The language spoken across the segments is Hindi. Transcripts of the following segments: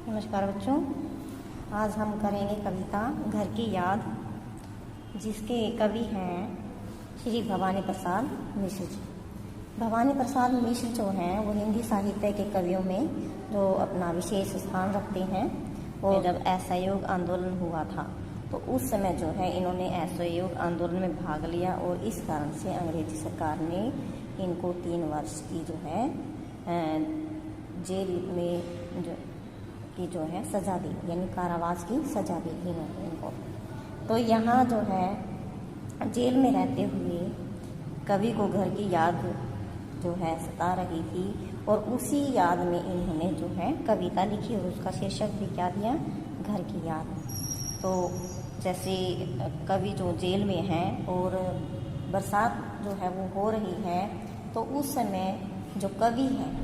नमस्कार बच्चों, आज हम करेंगे कविता घर की याद, जिसके कवि हैं श्री भवानी प्रसाद मिश्र जी। भवानी प्रसाद मिश्र जो हैं वो हिंदी साहित्य के कवियों में जो अपना विशेष स्थान रखते हैं। और जब असहयोग आंदोलन हुआ था तो उस समय जो है इन्होंने असहयोग आंदोलन में भाग लिया और इस कारण से अंग्रेजी सरकार ने इनको 3 वर्ष की जो है जेल में जो है सज़ा दी, यानी कारावास की सज़ा दी थी इनको। तो यहाँ जो है जेल में रहते हुए कवि को घर की याद जो है सता रही थी और उसी याद में इन्होंने जो है कविता लिखी और उसका शीर्षक भी क्या दिया, घर की याद। तो जैसे कवि जो जेल में हैं और बरसात जो है वो हो रही है, तो उस समय जो कवि है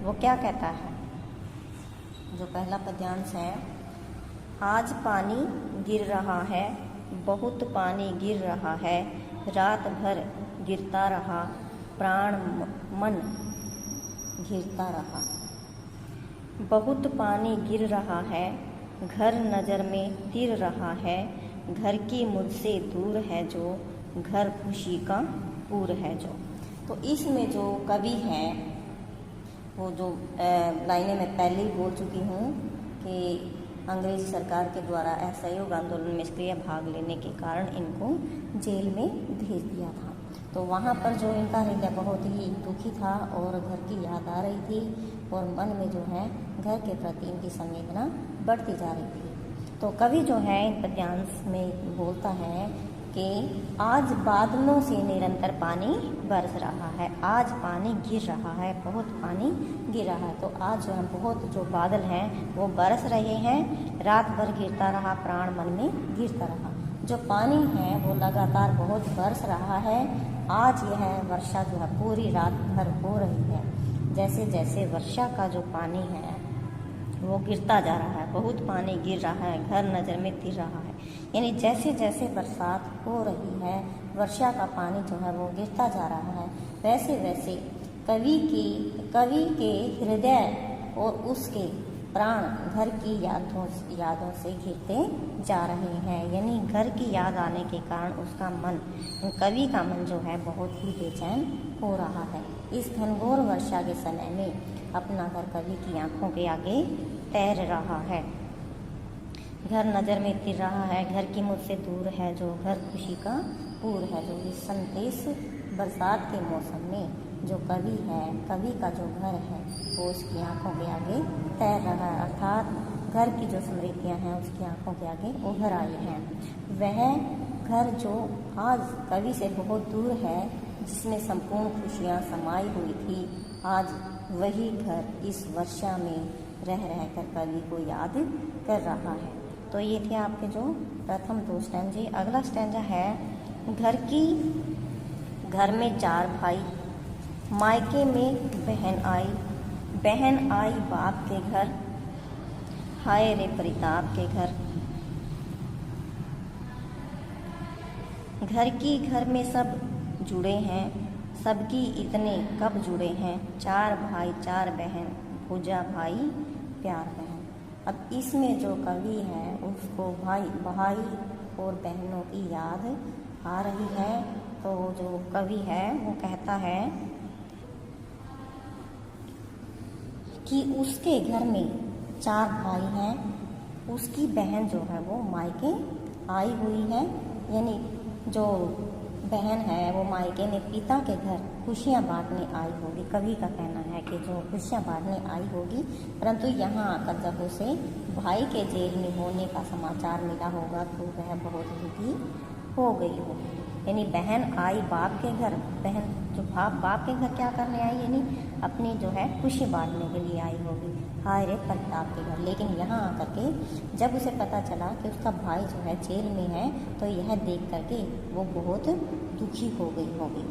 वो क्या कहता है। जो पहला पद्यांश है, आज पानी गिर रहा है, बहुत पानी गिर रहा है, रात भर गिरता रहा, प्राण मन घिरता रहा। बहुत पानी गिर रहा है, घर नज़र में तिर रहा है, घर की मुझसे दूर है जो, घर खुशी का पूर है जो। तो इसमें जो कवि हैं वो जो लाइनें मैं पहले ही बोल चुकी हूँ कि अंग्रेज़ी सरकार के द्वारा असहयोग आंदोलन में सक्रिय भाग लेने के कारण इनको जेल में भेज दिया था। तो वहाँ पर जो इनका हृदय बहुत ही दुखी था और घर की याद आ रही थी और मन में जो है घर के प्रति इनकी संवेदना बढ़ती जा रही थी। तो कवि जो है इन पद्यांश में बोलता है कि आज बादलों से निरंतर पानी बरस रहा है, आज पानी गिर रहा है, बहुत पानी गिर रहा है। तो आज जो है बहुत जो बादल हैं वो बरस रहे हैं, रात भर गिरता रहा, प्राण मन में गिरता रहा। जो पानी है वो लगातार बहुत बरस रहा है। आज यह वर्षा जो है पूरी रात भर हो रही है। जैसे जैसे वर्षा का जो पानी है वो गिरता जा रहा है, बहुत पानी गिर रहा है, घर नज़र में तिर रहा है। यानी जैसे जैसे बरसात हो रही है, वर्षा का पानी जो है वो गिरता जा रहा है, वैसे वैसे कवि के हृदय और उसके प्राण घर की यादों से घिरते जा रहे हैं। यानी घर की याद आने के कारण उसका मन, कवि का मन जो है बहुत ही बेचैन हो रहा है। इस घनघोर वर्षा के समय में अपना घर कवि की आंखों के आगे तैर रहा है, घर नज़र में तिर रहा है, घर की मुझसे दूर है जो, घर खुशी का पूर है जो। इस संदेश बरसात के मौसम में जो कवि है, कवि का जो घर है वो उसकी आंखों के आगे तैर रहा है, अर्थात घर की जो स्मृतियाँ हैं उसकी आंखों के आगे उभर आई हैं। वह घर जो आज कवि से बहुत दूर है, जिसमें संपूर्ण खुशियाँ समाई हुई थी, आज वही घर इस वर्षा में रह कर कवि को याद कर रहा है। तो ये थे आपके जो प्रथम 2 स्टैंजे। अगला स्टैंजा है, घर में 4 भाई, मायके में बहन आई बाप के घर, हाय रे परिताप के घर। घर में सब जुड़े हैं, सबकी इतने कब जुड़े हैं, 4 भाई 4 बहन, भूजा भाई प्यार बहन। अब इसमें जो कवि है उसको भाई और बहनों की याद आ रही है। तो जो कवि है वो कहता है कि उसके घर में 4 भाई हैं, उसकी बहन जो है वो मायके आई हुई है। यानी जो बहन है वो मायके में पिता के घर खुशियाँ बांटने आई होगी। कवि का कहना है कि जो खुशियाँ बांटने आई होगी, परंतु यहाँ आकर जब उसे भाई के जेल में होने का समाचार मिला होगा तो वह बहुत दुखी हो गई होगी। यानी बहन आई बाप के घर, बहन जो बाप के घर क्या करने आई, यानी अपनी जो है खुशी बांटने के लिए आई होगी, हाय रे प्रताप के घर। लेकिन यहाँ आकर के जब उसे पता चला कि उसका भाई जो है जेल में है, तो यह देख करके वो बहुत दुखी हो गई होगी।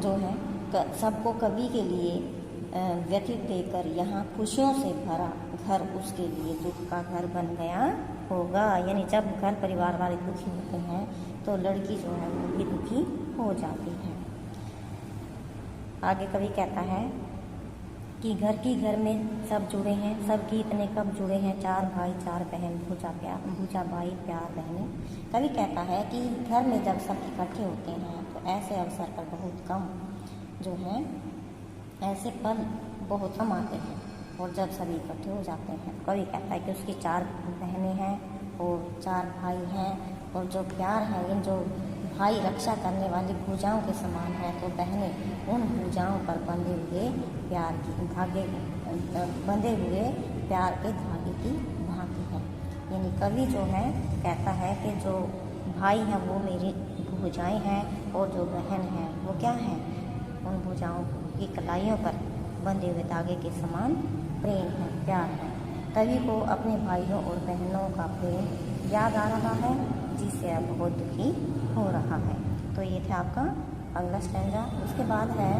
जो है सबको कवि के लिए व्यतीत देकर यहाँ खुशियों से भरा घर उसके लिए दुख का घर बन गया होगा। यानी जब घर परिवार वाले दुखी होते हैं तो लड़की जो है वो भी दुखी हो जाती है। आगे कवि कहता है, कि घर में सब जुड़े हैं, सब इतने कब जुड़े हैं, 4 भाई 4 बहन, भूजा भाई प्यार बहनें। कवि कहता है कि घर में जब सब इकट्ठे होते हैं तो ऐसे अवसर पर बहुत कम जो है ऐसे पल बहुत कम आते हैं, और जब सभी इकट्ठे हो जाते हैं, कवि कहता है कि उसकी 4 बहनें हैं और 4 भाई हैं, और जो प्यार है, इन जो भाई रक्षा करने वाली भुजाओं के समान है, तो बहनें उन भुजाओं पर बंधे हुए प्यार के धागे की भांति है। यानी कवि जो है कहता है कि जो भाई हैं वो मेरी भुजाएं हैं, और जो बहन हैं वो क्या हैं, उन भुजाओं की कलाइयों पर बंधे हुए धागे के समान प्रेम है, प्यार है। कवि को अपने भाइयों और बहनों का प्रेम याद आ रहा है, जिससे अब बहुत दुखी हो रहा है। तो ये था आपका अगला स्टैंजा। उसके बाद है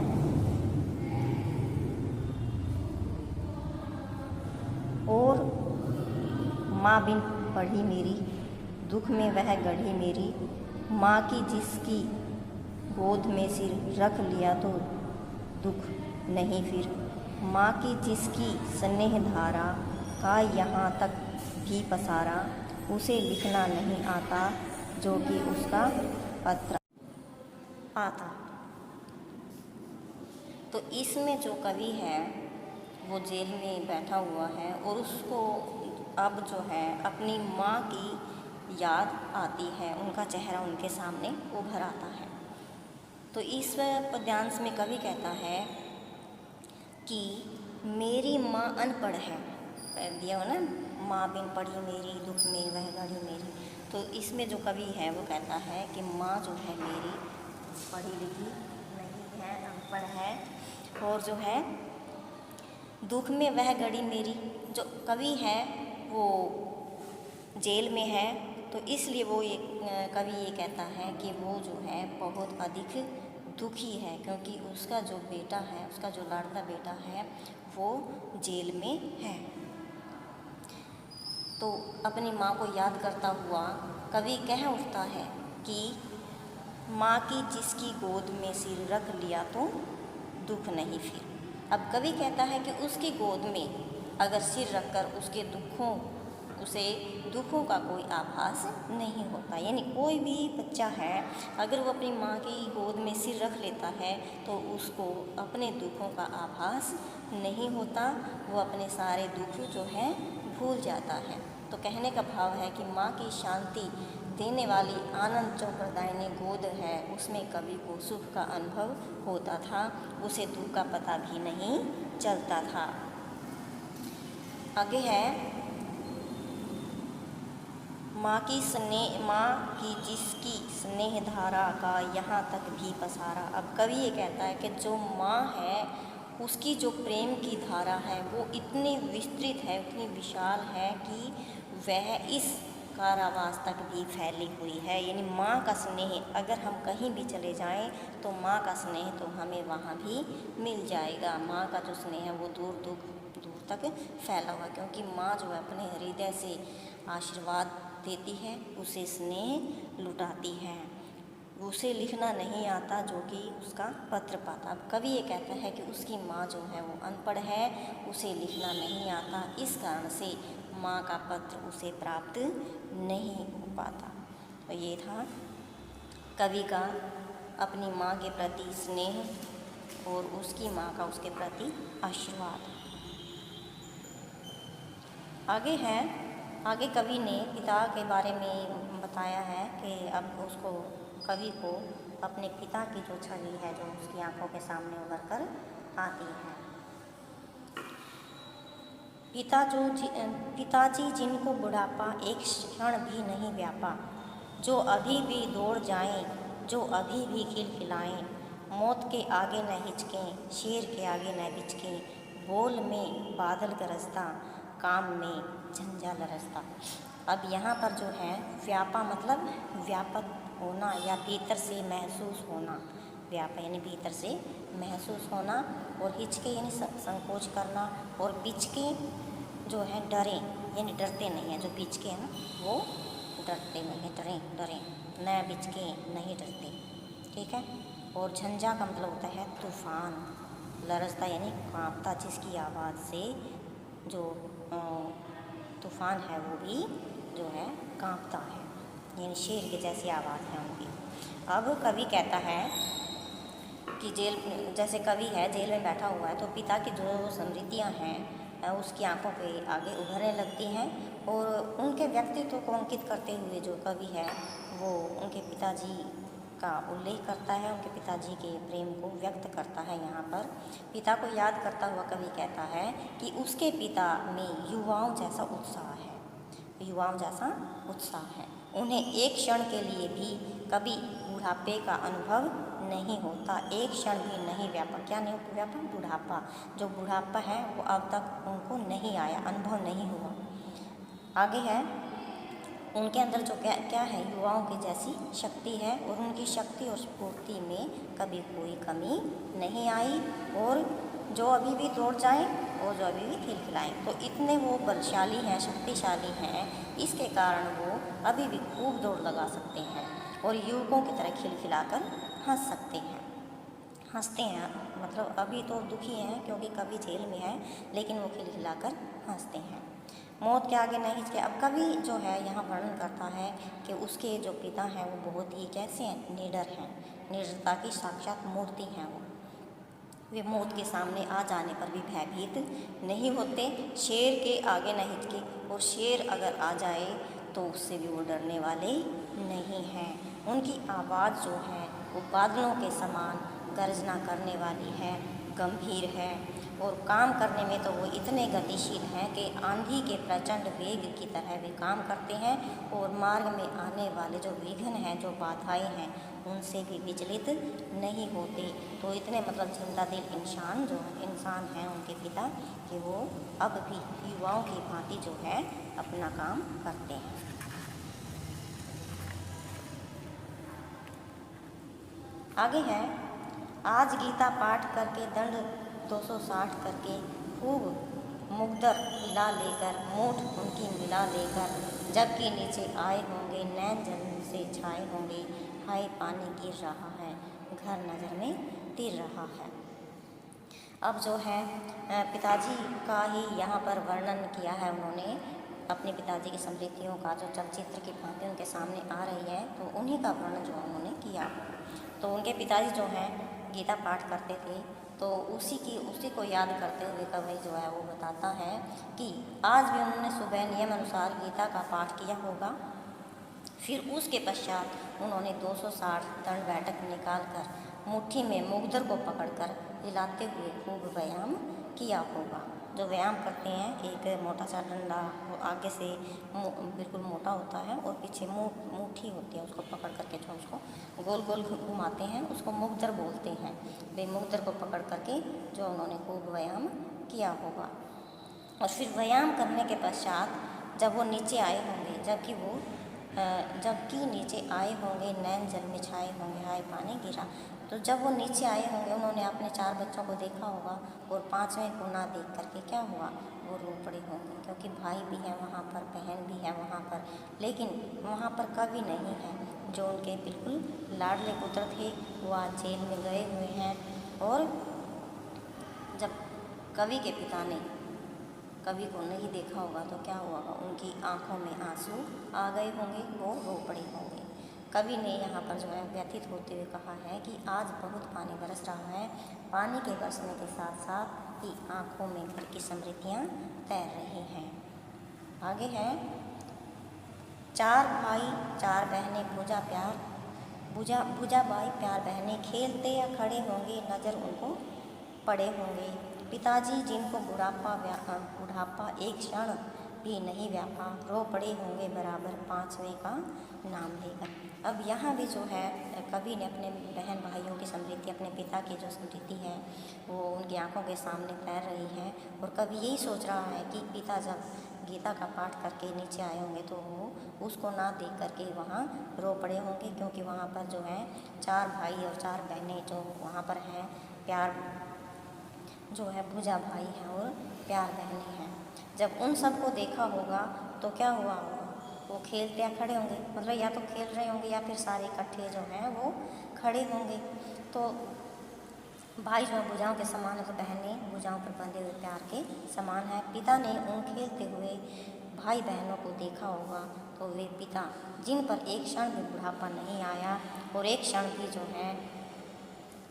और माँ बिन पढ़ी मेरी, दुख में वह गढ़ी मेरी, माँ की जिसकी गोद में सिर रख लिया तो दुख नहीं फिर, माँ की जिसकी स्नेह धारा का यहाँ तक भी पसारा, उसे लिखना नहीं आता जो कि उसका पत्र आता। तो इसमें जो कवि है वो जेल में बैठा हुआ है, और उसको अब जो है अपनी माँ की याद आती है, उनका चेहरा उनके सामने उभर आता है। तो इस पद्यांश में कवि कहता है कि मेरी माँ अनपढ़ है, दिया हो ना, माँ बिन पढ़ी मेरी, दुख में वह गढ़ी मेरी। तो इसमें जो कवि है वो कहता है कि माँ जो है मेरी पढ़ी लिखी नहीं है, अनपढ़ है, और जो है दुख में वह गढ़ी मेरी। जो कवि है वो जेल में है, तो इसलिए वो कवि ये कहता है कि वो जो है बहुत अधिक दुखी है, क्योंकि उसका जो बेटा है, उसका जो लाडला बेटा है वो जेल में है। तो अपनी माँ को याद करता हुआ कवि कह उठता है कि माँ की जिसकी गोद में सिर रख लिया तो दुख नहीं फिर। अब कवि कहता है कि उसकी गोद में अगर सिर रखकर उसे दुखों का कोई आभास नहीं होता। यानी कोई भी बच्चा है अगर वो अपनी माँ की गोद में सिर रख लेता है तो उसको अपने दुखों का आभास नहीं होता, वो अपने सारे दुख जो है भूल जाता है। तो कहने का भाव है कि माँ की शांति देने वाली आनंद जो प्रदायिनी गोद है उसमें कवि को सुख का अनुभव होता था, उसे दुख का पता भी नहीं चलता था। आगे है माँ की जिसकी स्नेह धारा का यहाँ तक भी पसारा। अब कवि ये कहता है कि जो माँ है उसकी जो प्रेम की धारा है वो इतनी विस्तृत है, इतनी विशाल है कि वह इस कारावास तक भी फैली हुई है। यानी माँ का स्नेह अगर हम कहीं भी चले जाएं तो माँ का स्नेह तो हमें वहाँ भी मिल जाएगा। माँ का जो स्नेह है वो दूर दूर तक फैला हुआ, क्योंकि माँ जो है अपने हृदय से आशीर्वाद देती है, उसे स्नेह लुटाती है, उसे लिखना नहीं आता जो कि उसका पत्र पाता। अब कवि ये कहता है कि उसकी माँ जो है वो अनपढ़ है, उसे लिखना नहीं आता, इस कारण से माँ का पत्र उसे प्राप्त नहीं हो पाता। तो ये था कवि का अपनी माँ के प्रति स्नेह और उसकी माँ का उसके प्रति आशीर्वाद। आगे कवि ने पिता के बारे में बताया है कि अब उसको कवि को अपने पिता की जो छवि है जो उसकी आंखों के सामने उभर कर आती है। पिताजी जिनको बुढ़ापा एक क्षण भी नहीं व्यापा, जो अभी भी दौड़ जाएं, जो अभी भी खिलखिलाएं, मौत के आगे न हिचकें, शेर के आगे न बिचकें, बोल में बादल गरजता, काम में झंझा लरजता। अब यहाँ पर जो है व्यापा मतलब व्यापक होना या भीतर से महसूस होना। व्यापा यानी भीतर से महसूस होना, और हिचके यानी संकोच करना, और बिचके जो है डरें यानी डरते नहीं हैं। जो बिचके हैं ना वो डरते नहीं हैं, डरें न बिचके नहीं डरते, ठीक है। और झंझा का मतलब होता है तूफान, लरजता यानी कांपता, जिसकी आवाज़ से जो तूफान है वो भी जो है कांपता है, यानी शेर की जैसी आवाज़ है उनकी। अब कवि कहता है कि जैसे कवि है जेल में बैठा हुआ है, तो पिता की जो स्मृतियाँ हैं उसकी आंखों के आगे उभरने लगती हैं और उनके व्यक्तित्व को अंकित करते हुए जो कवि है वो उनके पिताजी का उल्लेख करता है, उनके पिताजी के प्रेम को व्यक्त करता है। यहाँ पर पिता को याद करता हुआ कवि कहता है कि उसके पिता में युवाओं जैसा उत्साह है, युवाओं जैसा उत्साह है। उन्हें एक क्षण के लिए भी कभी बुढ़ापे का अनुभव नहीं होता, एक क्षण भी नहीं व्यापा। क्या नहीं व्यापा? बुढ़ापा। जो बुढ़ापा है वो अब तक उनको नहीं आया, अनुभव नहीं हुआ। आगे है, उनके अंदर जो क्या है, युवाओं की जैसी शक्ति है और उनकी शक्ति और स्फूर्ति में कभी कोई कमी नहीं आई, और जो अभी भी दौड़ जाएं और जो अभी भी खिलखिलाएं। तो इतने वो बलशाली हैं, शक्तिशाली हैं, इसके कारण वो अभी भी खूब दौड़ लगा सकते हैं और युवकों की तरह खिलखिलाकर हंस सकते हैं, हंसते हैं। मतलब अभी तो दुखी हैं क्योंकि कभी जेल में है, लेकिन वो खिलखिलाकर हंसते हैं। मौत के आगे नहीं हिचके। अब कवि जो है यहाँ वर्णन करता है कि उसके जो पिता हैं वो बहुत ही कैसे हैं, निडर हैं, निडरता की साक्षात मूर्ति हैं। वो वे मौत के सामने आ जाने पर भी भयभीत नहीं होते, शेर के आगे नहीं हिचके, और शेर अगर आ जाए तो उससे भी वो डरने वाले नहीं हैं। उनकी आवाज़ जो है वो बादलों के समान गर्जना करने वाली है, गंभीर है, और काम करने में तो वो इतने गतिशील हैं कि आंधी के प्रचंड वेग की तरह वे काम करते हैं और मार्ग में आने वाले जो विघ्न हैं, जो बाधाएं हैं, उनसे भी विचलित नहीं होते। तो इतने मतलब जिंदा दिल इंसान हैं उनके पिता कि वो अब भी युवाओं की भांति जो है अपना काम करते हैं। आगे है, आज गीता पाठ करके दंड 260 करके खूब मुकद्दर हिला लेकर मूठ उनकी मिला लेकर, जबकि नीचे आए होंगे नैन जल से छाए होंगे, हाय पानी गिर रहा है, घर नज़र में तिर रहा है। अब जो है पिताजी का ही यहाँ पर वर्णन किया है उन्होंने, अपने पिताजी की स्मृतियों का जो चलचित्र की भांति उनके सामने आ रही है, तो उन्हीं का वर्णन जो उन्होंने किया। तो उनके पिताजी जो हैं गीता पाठ करते थे, तो उसी को याद करते हुए कवि जो है वो बताता है कि आज भी उन्होंने सुबह नियम अनुसार गीता का पाठ किया होगा, फिर उसके पश्चात उन्होंने 260 दंड बैठक निकाल कर मुट्ठी में मुकद्दर को पकड़कर हिलाते हुए खूब व्यायाम किया होगा। जो व्यायाम करते हैं, एक मोटा सा डंडा वो आगे से बिल्कुल मोटा होता है और पीछे मुट्ठी होती है, उसको पकड़ करके जो उसको गोल गोल घुमाते हैं, उसको मुकद्दर बोलते हैं। वे मुकद्दर को पकड़ करके जो उन्होंने खूब व्यायाम किया होगा। और फिर व्यायाम करने के पश्चात जब वो नीचे आए होंगे, जबकि नीचे आए होंगे नैन जल में छाए होंगे, हाय पानी गिरा। तो जब वो नीचे आए होंगे, उन्होंने अपने 4 बच्चों को देखा होगा और 5वें को ना देख करके क्या हुआ, वो रो पड़े होंगे, क्योंकि भाई भी है वहाँ पर, बहन भी है वहाँ पर, लेकिन वहाँ पर कवि नहीं है। जो उनके बिल्कुल लाडले पुत्र थे वो आज जेल में गए हुए हैं, और जब कवि के पिता ने कवि को नहीं देखा होगा तो क्या हुआ, उनकी आंखों में आंसू आ गए होंगे, वो रो पड़े होंगे। कवि ने यहाँ पर जो है व्यथित होते हुए कहा है कि आज बहुत पानी बरस रहा है, पानी के बरसने के साथ साथ ही आंखों में घर की स्मृतियाँ तैर रही हैं। आगे है, 4 भाई 4 बहनें भुजा भाई प्यार बहनें, खेलते या खड़े होंगे नज़र उनको पड़े होंगे। पिताजी जिनको बुढ़ापा एक क्षण भी नहीं व्यापा, रो पड़े होंगे बराबर 5वें का नाम लेकर। अब यहाँ भी जो है कवि ने अपने बहन भाइयों की स्मृति, अपने पिता की जो स्मृति है वो उनकी आंखों के सामने तैर रही है, और कवि यही सोच रहा है कि पिता जब गीता का पाठ करके नीचे आए होंगे तो वो उसको ना देख करके वहाँ रो पड़े होंगे, क्योंकि वहाँ पर जो है 4 भाई और 4 बहनें जो वहाँ पर हैं, प्यार जो है भुजा भाई हैं और प्यार बहनें हैं। जब उन सबको देखा होगा तो क्या हुआ होगा, वो खेलते या खड़े होंगे, मतलब या तो खेल रहे होंगे या फिर सारे इकट्ठे जो हैं वो खड़े होंगे। तो भाई जो है भुजाओं के समान है तो बहनें भुजाओं पर बंधे हुए प्यार के समान है। पिता ने उन खेलते हुए भाई बहनों को देखा होगा तो वे पिता जिन पर एक क्षण भी बुढ़ापा नहीं आया और एक क्षण भी जो है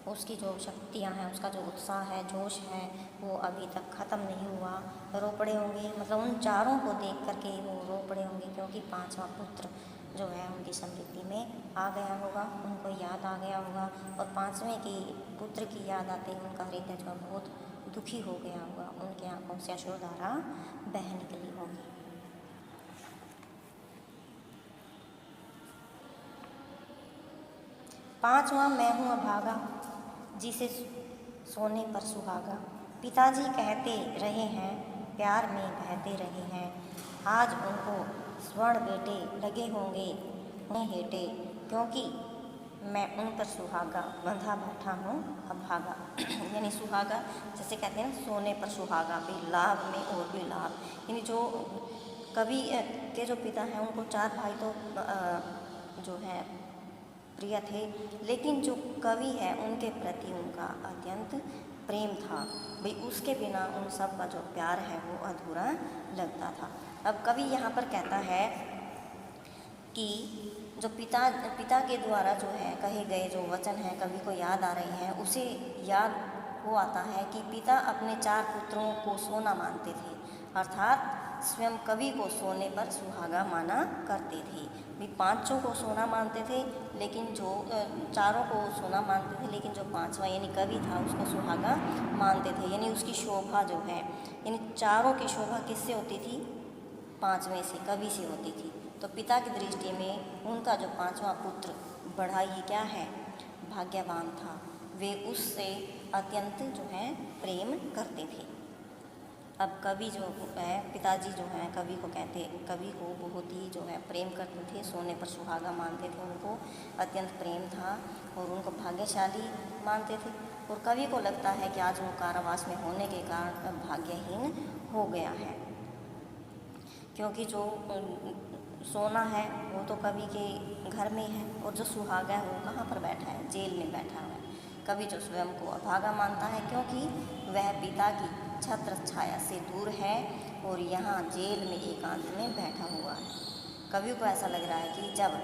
उसकी जो शक्तियाँ हैं, उसका जो उत्साह है, जोश है, वो अभी तक ख़त्म नहीं हुआ, रो पड़े होंगे। मतलब उन चारों को देख करके वो रो पड़े होंगे, क्योंकि पांचवा पुत्र जो है उनकी समृद्धि में आ गया होगा, उनको याद आ गया होगा। और पांचवें की पुत्र की याद आते ही उनका हृदय जो है बहुत दुखी हो गया होगा, उनकी आंखों से अश्रुधारा बह निकली होगी। पांचवा मैं हूँ अभागा, जिसे सोने पर सुहागा। पिताजी कहते रहे हैं, प्यार में बहते रहे हैं, आज उनको स्वर्ण बेटे लगे होंगे उन्हें हेटे, क्योंकि मैं उन पर सुहागा बंधा बैठा हूँ अभागा। यानी सुहागा जैसे कहते हैं सोने पर सुहागा, भी लाभ में और भी लाभ। यानी जो कवि के जो पिता हैं उनको चार भाई तो जो है प्रिय थे, लेकिन जो कवि है उनके प्रति उनका अत्यंत प्रेम था। भाई उसके बिना उन सब का जो प्यार है वो अधूरा लगता था। अब कवि यहाँ पर कहता है कि जो पिता के द्वारा जो है कहे गए जो वचन हैं कवि को याद आ रहे हैं, उसे याद वो आता है कि पिता अपने चार पुत्रों को सोना मानते थे, अर्थात स्वयं कवि को सोने पर सुहागा माना करते थे। भी पांचों को सोना मानते थे, लेकिन जो चारों को सोना मानते थे, लेकिन जो पांचवा यानी कवि था उसको सुहागा मानते थे। यानी उसकी शोभा जो है, यानी चारों की शोभा किससे होती थी? पांचवें से, कवि से होती थी। तो पिता की दृष्टि में उनका जो पांचवा पुत्र बड़ा ही क्या है, भाग्यवान था। वे उससे अत्यंत जो है प्रेम करते थे। अब कवि जो है, पिताजी जो हैं कवि को बहुत ही जो है प्रेम करते थे, सोने पर सुहागा मानते थे, उनको अत्यंत प्रेम था और उनको भाग्यशाली मानते थे। और कवि को लगता है कि आज वो कारावास में होने के कारण भाग्यहीन हो गया है, क्योंकि जो सोना है वो तो कवि के घर में है और जो सुहागा है वो कहाँ पर बैठा है, जेल में बैठा हुआ है। कवि जो स्वयं को अभागा मानता है, क्योंकि वह पिता की छत्र छाया से दूर है और यहाँ जेल में एकांत में बैठा हुआ है। कवि को ऐसा लग रहा है कि जब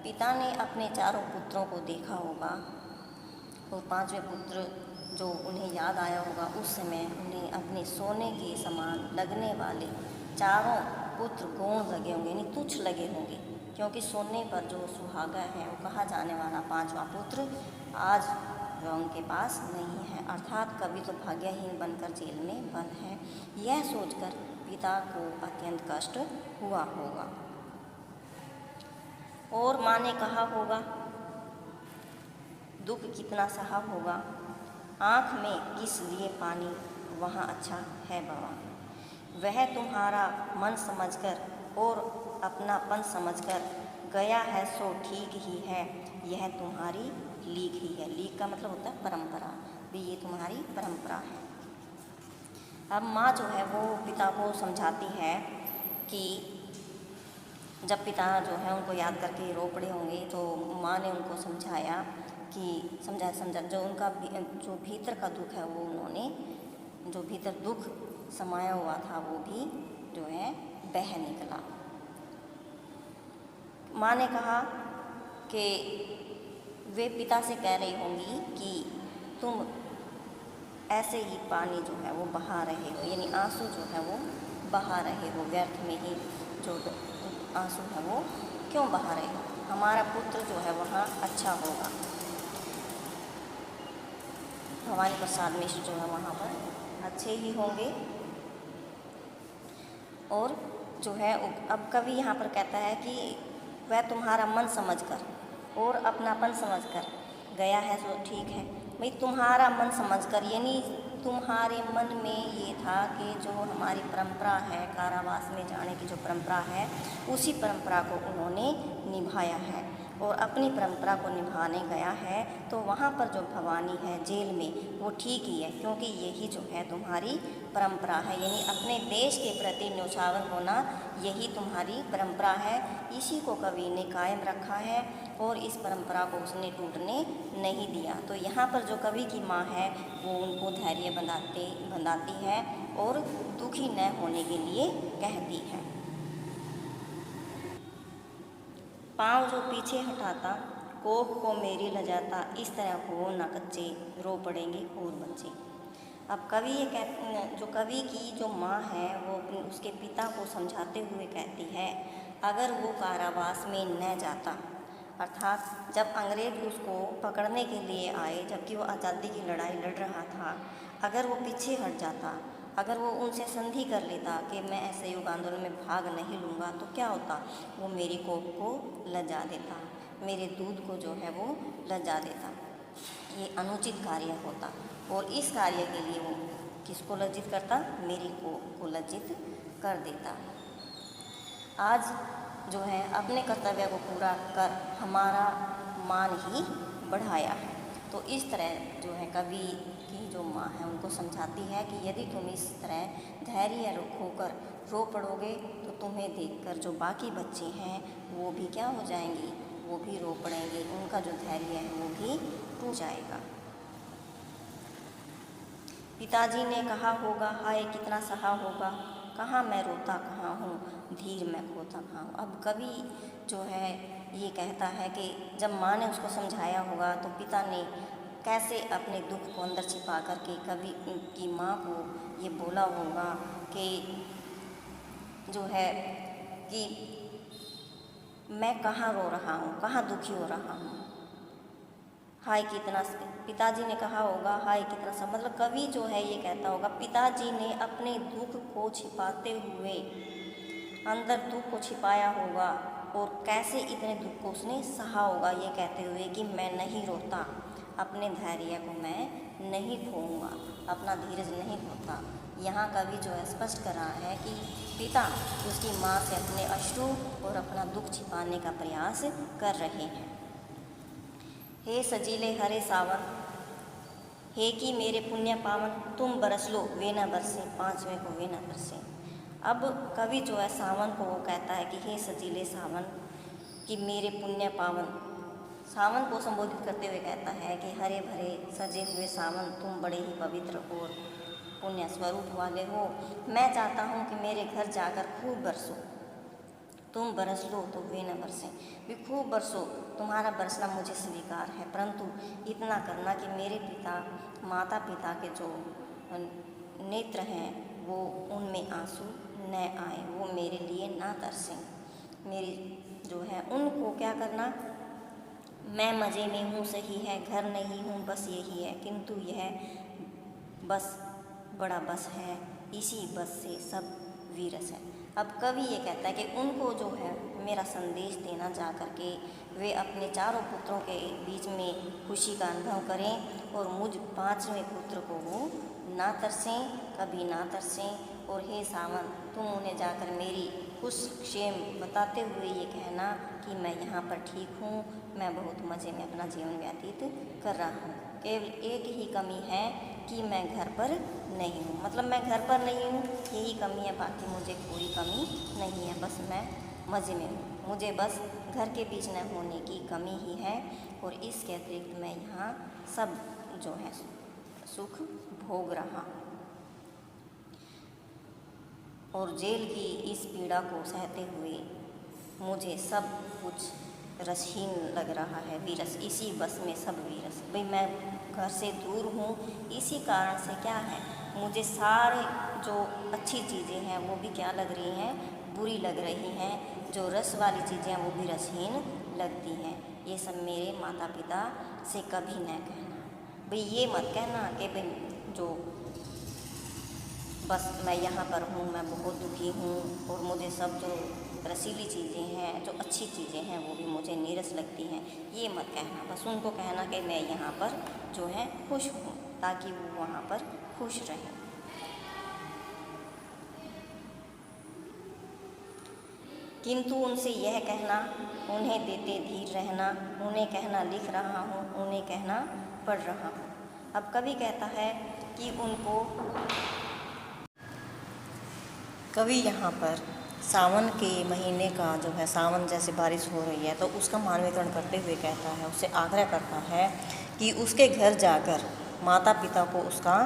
पिता ने अपने चारों पुत्रों को देखा होगा और पांचवें पुत्र जो उन्हें याद आया होगा, उस समय उन्हें अपने सोने के समान लगने वाले चारों पुत्र गौण लगे होंगे, यानी तुच्छ लगे होंगे, क्योंकि सोने पर जो सुहागा है वो कहा जाने वाला पांचवा पुत्र आज वह उनके पास नहीं है, अर्थात कवि तो भाग्यहीन बनकर जेल में बंद है। यह सोचकर पिता को अत्यंत कष्ट हुआ होगा और माँ ने कहा होगा, दुख कितना सहा होगा, आँख में किस लिए पानी, वहाँ अच्छा है बाबा। वह तुम्हारा मन समझकर और अपनापन समझकर गया है सो ठीक ही है, यह तुम्हारी लीक ही है। लीक का मतलब होता है परंपरा, भी ये तुम्हारी परंपरा है। अब माँ जो है वो पिता को समझाती है कि जब पिता जो है उनको याद करके रो पड़े होंगे, तो माँ ने उनको समझाया कि समझा जो उनका जो भीतर का दुख है वो उन्होंने, जो भीतर दुख समाया हुआ था वो भी जो है बह निकला। माँ ने कहा कि वे पिता से कह रही होंगी कि तुम ऐसे ही पानी जो है वो बहा रहे हो, यानी आंसू जो है वो बहा रहे हो, व्यर्थ में ही जो आंसू है वो क्यों बहा रहे हो, हमारा पुत्र जो है वहाँ अच्छा होगा। भवानी प्रसाद मिश्र जो है वहाँ पर अच्छे ही होंगे। और जो है अब कवि यहाँ पर कहता है कि वह तुम्हारा मन समझकर और अपनापन समझकर गया है तो ठीक है। भाई तुम्हारा मन समझकर यानी तुम्हारे मन में ये था कि जो हमारी परंपरा है, कारावास में जाने की जो परंपरा है, उसी परंपरा को उन्होंने निभाया है। और अपनी परंपरा को निभाने गया है, तो वहाँ पर जो भवानी है जेल में, वो ठीक ही है, क्योंकि यही जो है तुम्हारी परंपरा है। यानी अपने देश के प्रति न्यौछावर होना, यही तुम्हारी परंपरा है। इसी को कवि ने कायम रखा है और इस परंपरा को उसने टूटने नहीं दिया। तो यहाँ पर जो कवि की माँ है वो उनको धैर्य बंधाती है और दुखी न होने के लिए कहती है। पाँव जो पीछे हटाता, कोख को मेरी लजाता, इस तरह हो न कच्चे, रो पड़ेंगे और बच्चे। अब कवि ये जो कवि की जो माँ है वो उसके पिता को समझाते हुए कहती है, अगर वो कारावास में न जाता, अर्थात जब अंग्रेज उसको पकड़ने के लिए आए, जबकि वो आज़ादी की लड़ाई लड़ रहा था, अगर वो पीछे हट जाता, अगर वो उनसे संधि कर लेता कि मैं असहयोग आंदोलन में भाग नहीं लूँगा, तो क्या होता, वो मेरी कोख को लजा देता, मेरे दूध को जो है वो लजा देता। ये अनुचित कार्य होता और इस कार्य के लिए वो किसको लज्जित करता, मेरी कोख को लज्जित कर देता। आज जो है अपने कर्तव्य को पूरा कर हमारा मान ही बढ़ाया है। तो इस तरह जो है कवि की जो माँ है उनको समझाती है कि यदि तुम इस तरह धैर्य रखोकर रो पड़ोगे तो तुम्हें देखकर जो बाकी बच्चे हैं वो भी क्या हो जाएंगी, वो भी रो पड़ेंगे, उनका जो धैर्य है वो भी टूट जाएगा। पिताजी ने कहा होगा, हाय कितना सहा होगा, कहाँ मैं रोता कहाँ हूँ, धीर मैं खोता कहाँ हूँ। अब कवि जो है ये कहता है कि जब माँ ने उसको समझाया होगा तो पिता ने कैसे अपने दुख को अंदर छिपा करके कवि की माँ को ये बोला होगा कि जो है कि मैं कहाँ रो रहा हूँ, कहाँ दुखी हो रहा हूँ, हाय कितना, पिताजी ने कहा होगा हाय कितना सा, मतलब कवि जो है ये कहता होगा पिताजी ने अपने दुख को छिपाते हुए अंदर दुख को छिपाया होगा और कैसे इतने दुख को उसने सहा होगा, ये कहते हुए कि मैं नहीं रोता, अपने धैर्य को मैं नहीं खोऊंगा, अपना धीरज नहीं खोता। यहाँ कवि जो है स्पष्ट कर रहा है कि पिता उसकी माँ से अपने अश्रु और अपना दुख छिपाने का प्रयास कर रहे हैं। हे सजीले हरे सावन, हे कि मेरे पुण्य पावन, तुम बरस लो वे न बरसे, पाँचवें को वे न बरसे। अब कवि जो है सावन को वो कहता है कि हे सजीले सावन, कि मेरे पुण्य पावन, सावन को संबोधित करते हुए कहता है कि हरे भरे सजे हुए सावन, तुम बड़े ही पवित्र और पुण्य स्वरूप वाले हो। मैं चाहता हूँ कि मेरे घर जाकर खूब बरसो, तुम बरस लो तो वे न बरसें, भी खूब बरसो, तुम्हारा बरसना मुझे स्वीकार है, परंतु इतना करना कि मेरे पिता माता पिता के जो नेत्र हैं वो उनमें आंसू न आए, वो मेरे लिए ना तरसें। मेरी जो है उनको क्या करना, मैं मज़े में हूँ सही है, घर नहीं हूँ बस यही है, किंतु यह बस बड़ा बस है, इसी बस से सब वीरस है। अब कवि ये कहता है कि उनको जो है मेरा संदेश देना जा कर के वे अपने चारों पुत्रों के बीच में खुशी का अनुभव करें और मुझ पांचवें पुत्र को वो ना तरसें, कभी ना तरसें। और हे सावन, तुम उन्हें जाकर मेरी खुश क्षेम बताते हुए ये कहना कि मैं यहाँ पर ठीक हूँ, मैं बहुत मज़े में अपना जीवन व्यतीत कर रहा हूँ, केवल एक ही कमी है कि मैं घर पर नहीं हूँ, मतलब मैं घर पर नहीं हूँ, यही कमी है, बाकी मुझे कोई कमी नहीं है, बस मैं मज़े में हूँ, मुझे बस घर के बीच न होने की कमी ही है और इसके अतिरिक्त मैं यहाँ सब जो है सुख भोग रहा हूँ। और जेल की इस पीड़ा को सहते हुए मुझे सब कुछ रसहीन लग रहा है, वीरस, इसी बस में सब वीरस। भाई मैं घर से दूर हूँ, इसी कारण से क्या है, मुझे सारे जो अच्छी चीज़ें हैं वो भी क्या लग रही हैं, बुरी लग रही हैं, जो रस वाली चीज़ें हैं वो भी रसहीन लगती हैं। ये सब मेरे माता पिता से कभी न कहना, भाई ये मत कहना कि भाई जो बस मैं यहाँ पर हूँ, मैं बहुत दुखी हूँ और मुझे सब जो रसीली चीज़ें हैं, जो अच्छी चीज़ें हैं वो भी मुझे नीरस लगती हैं, ये मत कहना। बस उनको कहना कि मैं यहाँ पर जो है खुश हूँ, ताकि वो वहाँ पर खुश रहें। किंतु उनसे यह कहना, उन्हें देते धीर रहना, उन्हें कहना लिख रहा हूँ, उन्हें कहना पढ़ रहा हूँ। अब कवि कहता है कि उनको, कवि यहाँ पर सावन के महीने का जो है, सावन जैसे बारिश हो रही है तो उसका मानवीकरण करते हुए कहता है, उससे आग्रह करता है कि उसके घर जाकर माता पिता को उसका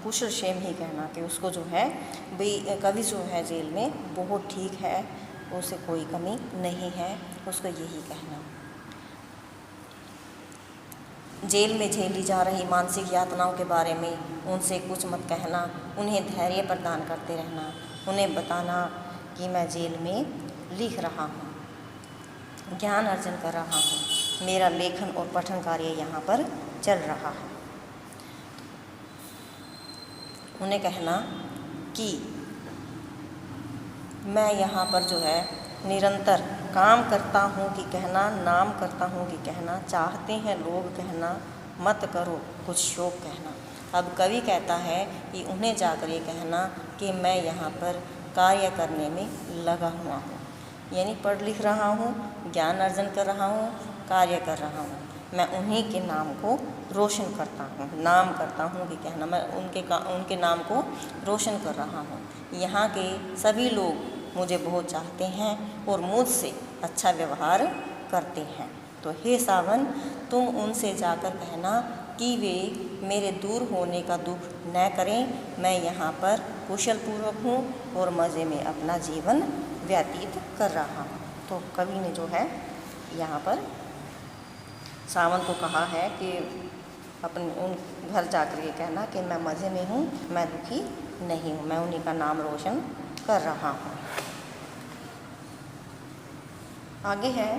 कुशल क्षेम ही कहना, कि उसको जो है भाई कवि जो है जेल में बहुत ठीक है, उसे कोई कमी नहीं है, उसको यही कहना। जेल में झेली जा रही मानसिक यातनाओं के बारे में उनसे कुछ मत कहना, उन्हें धैर्य प्रदान करते रहना, उन्हें बताना कि मैं जेल में लिख रहा हूँ, ज्ञान अर्जन कर रहा हूँ, मेरा लेखन और पठन कार्य यहाँ पर चल रहा है। उन्हें कहना कि मैं यहाँ पर जो है निरंतर काम करता हूँ कि कहना, नाम करता हूँ कि कहना, चाहते हैं लोग कहना, मत करो कुछ शोक कहना। अब कवि कहता है कि उन्हें जाकर ये कहना कि मैं यहाँ पर कार्य करने में लगा हुआ हूँ, यानी पढ़ लिख रहा हूँ, ज्ञान अर्जन कर रहा हूँ, कार्य कर रहा हूँ, मैं उन्हीं के नाम को रोशन करता हूँ, नाम करता हूँ कि कहना, मैं उनके नाम को रोशन कर रहा हूँ। यहाँ के सभी लोग मुझे बहुत चाहते हैं और मुझसे अच्छा व्यवहार करते हैं। तो हे सावन, तुम उनसे जाकर कहना कि वे मेरे दूर होने का दुख न करें, मैं यहाँ पर कुशलपूर्वक हूँ और मज़े में अपना जीवन व्यतीत कर रहा हूँ। तो कवि ने जो है यहाँ पर सावन को कहा है कि अपने उन घर जाकर के कहना कि मैं मज़े में हूँ, मैं दुखी नहीं हूँ, मैं उन्हीं का नाम रोशन कर रहा हूँ। आगे है,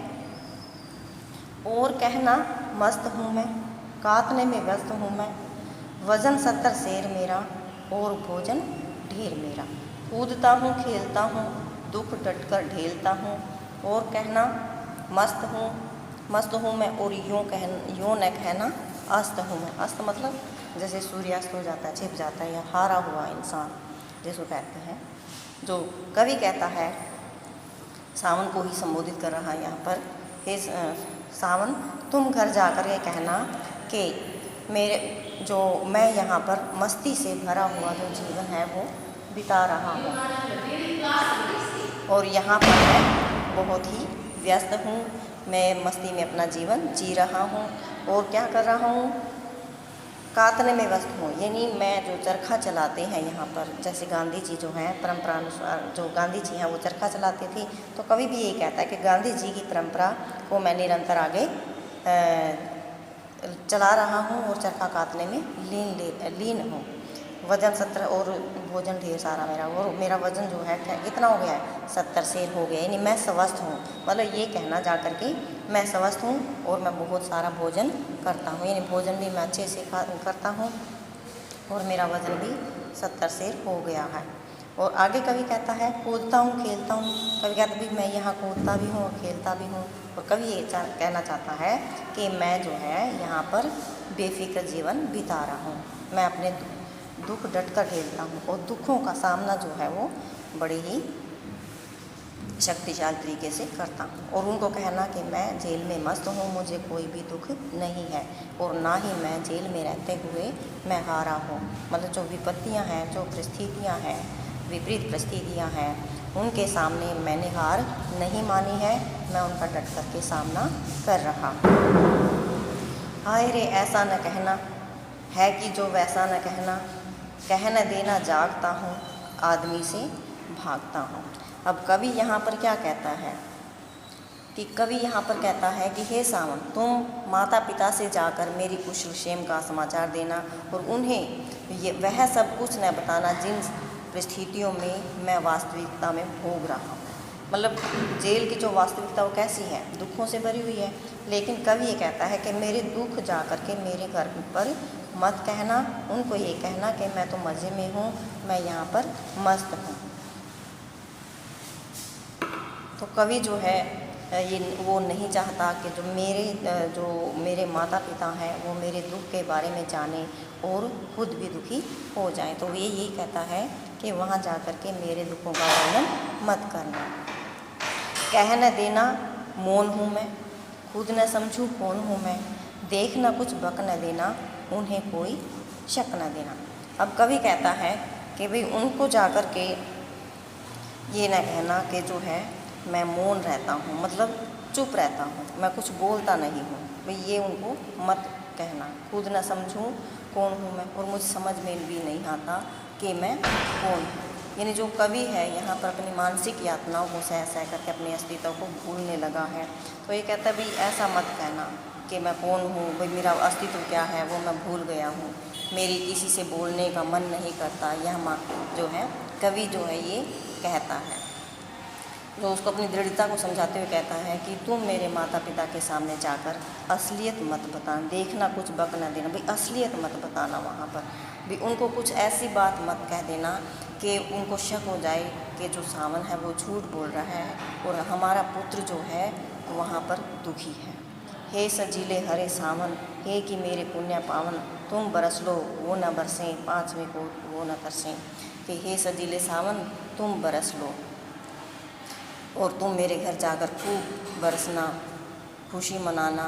और कहना मस्त हूँ मैं, कातने में व्यस्त हूँ मैं, वज़न 70 सेर मेरा और भोजन ढेर मेरा, कूदता हूँ खेलता हूँ, दुख डटकर ढेलता हूँ, और कहना मस्त हूँ मैं, और यूँ न कहना अस्त हूँ मैं। अस्त मतलब जैसे सूर्यास्त हो जाता है, छिप जाता है, या हारा हुआ इंसान जिसको कहते हैं। जो कवि कहता है सावन को ही संबोधित कर रहा है यहाँ पर, हे सावन, तुम घर जाकर ये कहना कि मैं यहाँ पर मस्ती से भरा हुआ जो जीवन है वो बिता रहा हूँ, और यहाँ पर मैं बहुत ही व्यस्त हूँ, मैं मस्ती में अपना जीवन जी रहा हूँ, और क्या कर रहा हूँ, कातने में व्यस्त हूँ, यानी मैं जो चरखा चलाते हैं यहाँ पर, जैसे गांधी जी जो हैं परंपरानुसार, जो गांधी जी हैं वो चरखा चलाते थे, तो कवि भी यही कहता है कि गांधी जी की परंपरा को मैं निरंतर आगे चला रहा हूँ और चरखा कातने में लीन हूँ। वज़न 70 और भोजन ढेर सारा मेरा, और मेरा वज़न जो है कितना हो गया है, 70 सेर हो गया, यानी मैं स्वस्थ हूँ। मतलब ये कहना जा कर के मैं स्वस्थ हूँ और मैं बहुत सारा भोजन करता हूँ, यानी भोजन भी मैं अच्छे से करता हूँ और मेरा वज़न भी 70 सेर हो गया है। और आगे कवि कहता है कूदता हूँ खेलता हूँ, कवि कहता है मैं यहाँ कूदता भी हूँ और खेलता भी हूँ। और कवि ये कहना चाहता है कि मैं जो है यहाँ पर बेफिक्र जीवन बिता रहा हूँ, मैं अपने दुख डट कर झेलता हूँ और दुखों का सामना जो है वो बड़े ही शक्तिशाली तरीके से करता हूँ। और उनको कहना कि मैं जेल में मस्त हूँ, मुझे कोई भी दुख नहीं है, और ना ही मैं जेल में रहते हुए मैं हारा हूँ। मतलब जो विपत्तियाँ हैं, जो परिस्थितियाँ हैं, विपरीत परिस्थितियाँ हैं, उनके सामने मैंने हार नहीं मानी है, मैं उनका डट करके सामना कर रहा हूँ। हाय रे ऐसा न कहना है कि जो वैसा न कहना, कह न देना जागता हूँ, आदमी से भागता हूँ। अब कवि यहाँ पर क्या कहता है कि कवि यहाँ पर कहता है कि हे सावन, तुम माता पिता से जाकर मेरी कुशल क्षेम का समाचार देना और उन्हें वह सब कुछ न बताना जिन परिस्थितियों में मैं वास्तविकता में भोग रहा हूँ। मतलब जेल की जो वास्तविकता वो कैसी है, दुखों से भरी हुई है। लेकिन कवि ये कहता है कि मेरे दुख जा कर के मेरे घर पर मत कहना, उनको ये कहना कि मैं तो मज़े में हूँ, मैं यहाँ पर मस्त हूँ। तो कवि जो है ये वो नहीं चाहता कि जो मेरे माता पिता हैं वो मेरे दुख के बारे में जाने और खुद भी दुखी हो जाएं। तो ये यही कहता है कि वहाँ जा कर के मेरे दुखों का वर्णन मत करना। कह न देना मौन हूँ मैं, खुद न समझूँ कौन हूँ मैं, देख न कुछ बक न देना, उन्हें कोई शक न देना। अब कवि कहता है कि भाई उनको जाकर के ये न कहना कि जो है मैं मौन रहता हूँ, मतलब चुप रहता हूँ, मैं कुछ बोलता नहीं हूँ, भाई ये उनको मत कहना। खुद न समझूँ कौन हूँ मैं, और मुझे समझ में भी नहीं आता कि मैं कौन हूँ। यानी जो कवि है यहाँ पर अपनी मानसिक यातनाओं को सह सह करके अपने अस्तित्व को भूलने लगा है। तो ये कहता है भाई ऐसा मत कहना कि मैं कौन हूँ, भाई मेरा अस्तित्व क्या है वो मैं भूल गया हूँ, मेरी किसी से बोलने का मन नहीं करता। यह जो है कवि जो है ये कहता है, जो उसको अपनी दृढ़ता को समझाते हुए कहता है कि तुम मेरे माता पिता के सामने जाकर असलियत मत बताना, देखना कुछ बक न देना, भाई असलियत मत बताना वहाँ पर, भी उनको कुछ ऐसी बात मत कह देना कि उनको शक हो जाए कि जो सावन है वो झूठ बोल रहा है और हमारा पुत्र जो है वहाँ पर दुखी है। हे सजीले हरे सावन, हे कि मेरे पुण्य पावन, तुम बरस लो वो न बरसें, पाँचवें को वो न तरसें। कि हे सजीले सावन तुम बरस लो और तुम मेरे घर जाकर खूब बरसना, खुशी मनाना,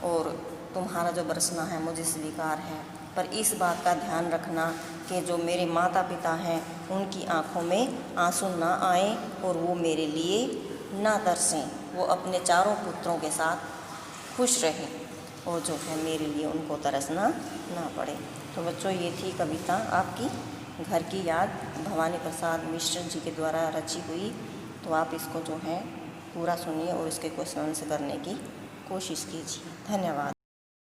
और तुम्हारा जो बरसना है मुझे स्वीकार है, पर इस बात का ध्यान रखना कि जो मेरे माता पिता हैं उनकी आँखों में आंसू ना आए और वो मेरे लिए ना तरसें, वो अपने चारों पुत्रों के साथ खुश रहें और जो है मेरे लिए उनको तरसना ना पड़े। तो बच्चों ये थी कविता आपकी घर की याद, भवानी प्रसाद मिश्र जी के द्वारा रची हुई। तो आप इसको जो है पूरा सुनिए और इसके क्वेश्चन करने की कोशिश कीजिए। धन्यवाद।